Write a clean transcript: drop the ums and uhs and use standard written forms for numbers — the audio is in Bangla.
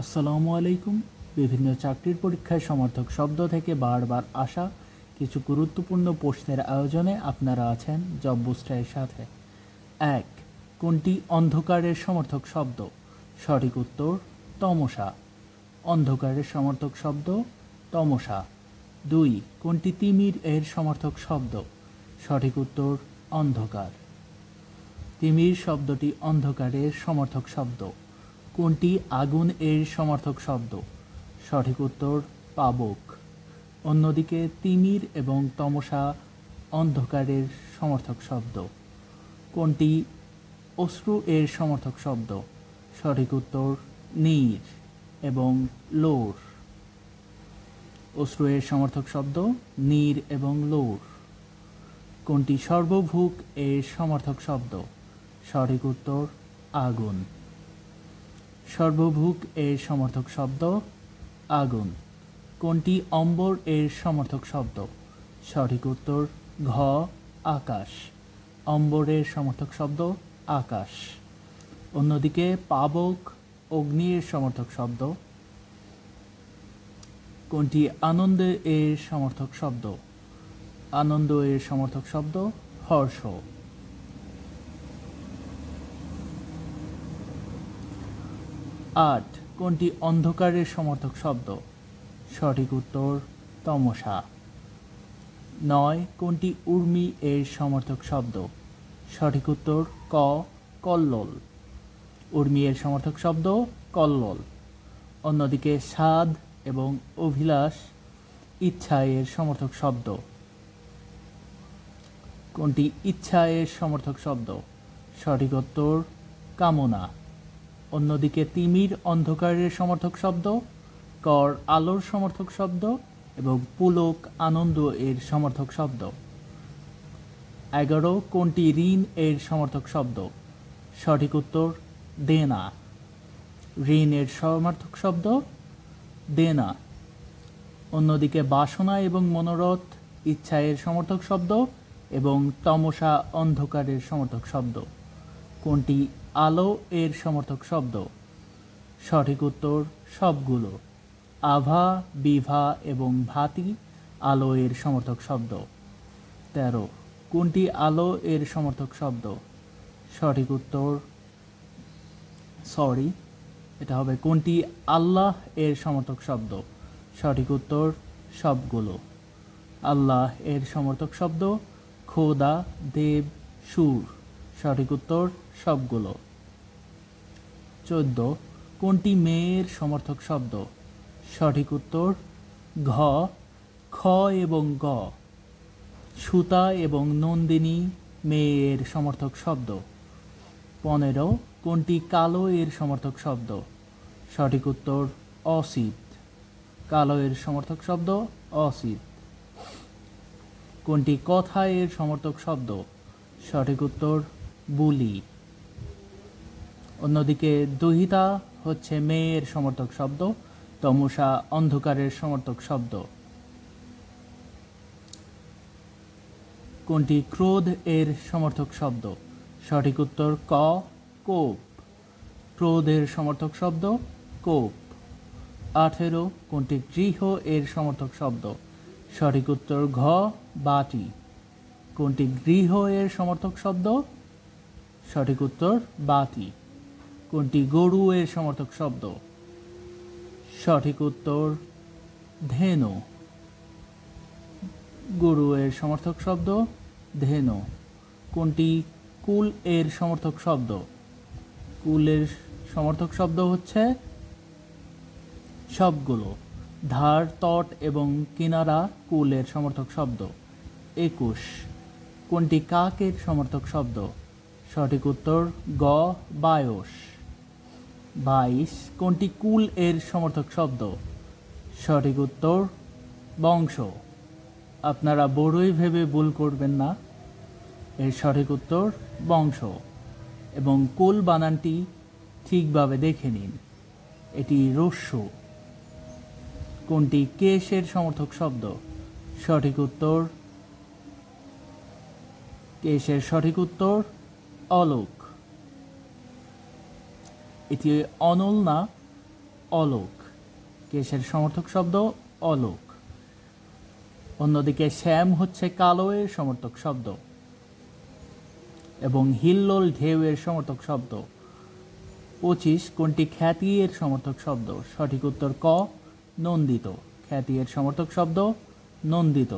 আসসালামু আলাইকুম। বিভিন্ন চাকরির পরীক্ষায় সমর্থক শব্দ থেকে বারবার আসা কিছু গুরুত্বপূর্ণ প্রশ্নের আয়োজনে আপনারা আছেন জব বুস্টারের সাথে। 1. কোনটি অন্ধকারের সমর্থক শব্দ? সঠিক উত্তর তমসা। অন্ধকারের সমর্থক শব্দ তমসা। 2. কোনটি তিমির এর সমর্থক শব্দ? সঠিক উত্তর অন্ধকার। তিমির শব্দটি অন্ধকারের সমর্থক শব্দ। কোনটি আগুন এর সমর্থক শব্দ? সঠিক উত্তর পাবক। অন্যদিকে তিমির এবং তমসা অন্ধকারের সমর্থক শব্দ। কোনটি অশ্রু এর সমর্থক শব্দ? সঠিক উত্তর নীর এবং লোর। অশ্রু এর সমর্থক শব্দ নীর এবং লোর। কোনটি সর্বভুক এর সমর্থক শব্দ? সঠিক উত্তর আগুন। সর্বভুক এর সমর্থক শব্দ আগুন। কোনটি অম্বর এর সমর্থক শব্দ? সঠিক উত্তর ঘ আকাশ। অম্বরের সমর্থক শব্দ আকাশ। অন্যদিকে পাবক অগ্নি এর সমর্থক শব্দ। কোনটি আনন্দ এর সমর্থক শব্দ? আনন্দ এর সমর্থক শব্দ হর্ষ। 8. কোনটি অন্ধকারের সমর্থক শব্দ? সঠিক উত্তর তমসা। 9. কোনটি উর্মি এর সমর্থক শব্দ? সঠিক উত্তর ক কল্লোল। উর্মি এর সমর্থক শব্দ কল্লোল। অন্যদিকে সাধ এবং অভিলাষ ইচ্ছা এর সমর্থক শব্দ। কোনটি ইচ্ছা এর সমর্থক শব্দ? সঠিক উত্তর কামনা। অন্যদিকে তিমির অন্ধকারের সমর্থক শব্দ, কর আলোর সমর্থক শব্দ এবং পুলক আনন্দ এর সমর্থক শব্দ। 11. কোনটি ঋণ এর সমর্থক শব্দ? সঠিক উত্তর দেনা। ঋণ এর সমর্থক শব্দ দেনা। অন্যদিকে বাসনা এবং মনোরথ ইচ্ছা এর সমর্থক শব্দ এবং তমসা অন্ধকারের সমর্থক শব্দ। কোনটি আলো এর সমর্থক শব্দ? সঠিক উত্তর সবগুলো। আভা, বিভা এবং ভাতি আলো এর সমর্থক শব্দ। 13. কোনটি আলো এর সমর্থক শব্দ? সঠিক উত্তর এটা হবে কোনটি আল্লাহ এর সমর্থক শব্দ? সঠিক উত্তর সবগুলো। আল্লাহ এর সমর্থক শব্দ খোদা, দেব, সুর। সঠিক উত্তর সবগুলো। 14. কোনটি মেয়ের সমর্থক শব্দ? সঠিক উত্তর ঘ খ এবং গ। সুতা এবং নন্দিনী মেয়ের সমর্থক শব্দ। 15. কোনটি কালো এর সমর্থক শব্দ? সঠিক উত্তর অসিত। কালো এর সমর্থক শব্দ অসিত। কোনটি কথা এর সমর্থক শব্দ? সঠিক উত্তর বুলি। অন্যদিকে দুহিতা হচ্ছে মেয়ের সমর্থক শব্দ, তমসা অন্ধকারের সমর্থক শব্দ। কোনটি ক্রোধ এর সমর্থক শব্দ? সঠিক উত্তর ক কোপ। ক্রোধের সমর্থক শব্দ কোপ। 18. কোনটি গৃহ এর সমর্থক শব্দ? সঠিক উত্তর ঘ বাটি। কোনটি গৃহ এর সমর্থক শব্দ? সঠিক উত্তর বাতি। কোনটি গরু এর সমর্থক শব্দ? সঠিক উত্তর ধেনু। গরু এর সমর্থক শব্দ ধেনু। কোনটি কুল এর সমর্থক শব্দ? কুলের সমর্থক শব্দ হচ্ছে সবগুলো। ধার, তট এবং কিনারা কুলের সমর্থক শব্দ। 21. কোনটি কাকের সমর্থক শব্দ? সঠিক উত্তর গ বায়স। 22. কোনটি কুল এর সমর্থক শব্দ? সঠিক উত্তর বংশ। আপনারা বড়ই ভেবে ভুল করবেন না, এর সঠিক উত্তর বংশ। এবং কুল বানানটি ঠিকভাবে দেখে নিন, এটি রস্য। কোনটি কেশের সমর্থক শব্দ? সঠিক উত্তর কেশের সঠিক উত্তর অলোক। এটি অনল না অলোক। কেশের সমর্থক শব্দ অলোক। অন্যদিকে শ্যাম হচ্ছে কালো এর সমর্থক শব্দ এবং হিল্লোল ঢেউ এর সমর্থক শব্দ। 25 কোনটি খ্যাতি এর সমর্থক শব্দ? সঠিক উত্তর ক, নন্দিত। খ্যাতি এর সমর্থক শব্দ নন্দিত।